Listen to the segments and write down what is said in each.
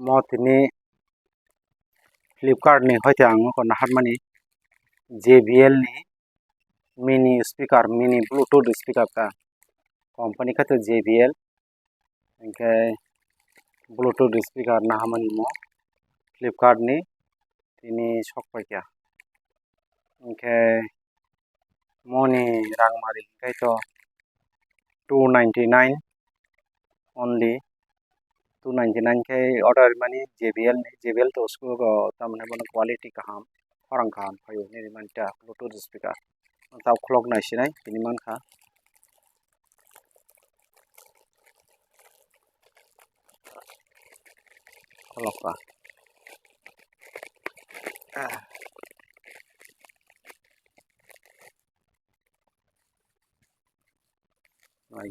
Motini Flipkart ni hoite ang ko naharmani JBL ni mini speaker mini Bluetooth speaker ka company ka to JBL engke Bluetooth speaker nahamani mo Flipkart ni tini sokpai kya engke moni rangmari kai to 299 only 299 ke order mani JBL to usko tamne bono quality kaham orang kaham phayo ni manta Bluetooth speaker tau clock nai sinai tini man kha clock ka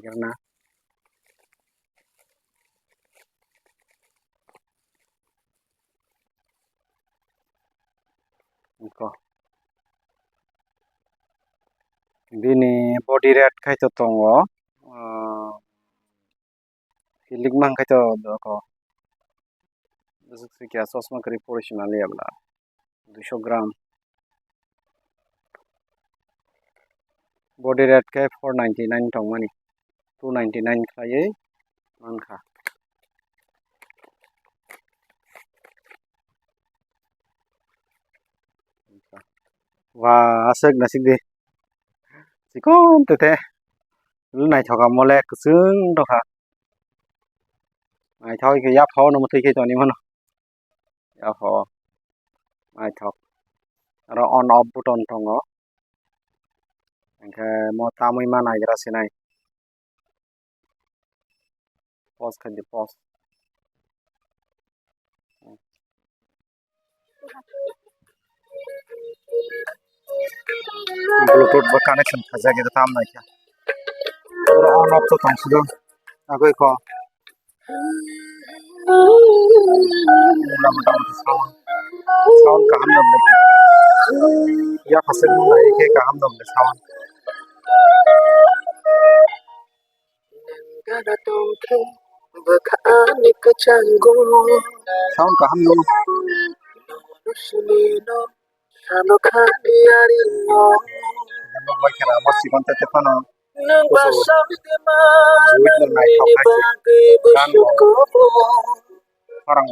karena ko bini body red kai to tongo hilik mang kai to ko kya sosma kari portional yabla 200 gram body red kai 499 tong mani 299 khaye man kha wa asek nasik de sikon tete lu nai thoka mole kusung do kha nai thoi ke yap ho no muthi ke toni mono yap ho nai thok aro on off button tongo engke mo tamui manai jara sinai pause khadi pause Bluetooth ba connection khaja ge tam nai kya pura on off to tong sudo agoi ko sound kaham dam le ya phasel nai ke kaham dam le sound sound kaham dam Nambah kira masih konten telepon duit lo naik thok hai kan orang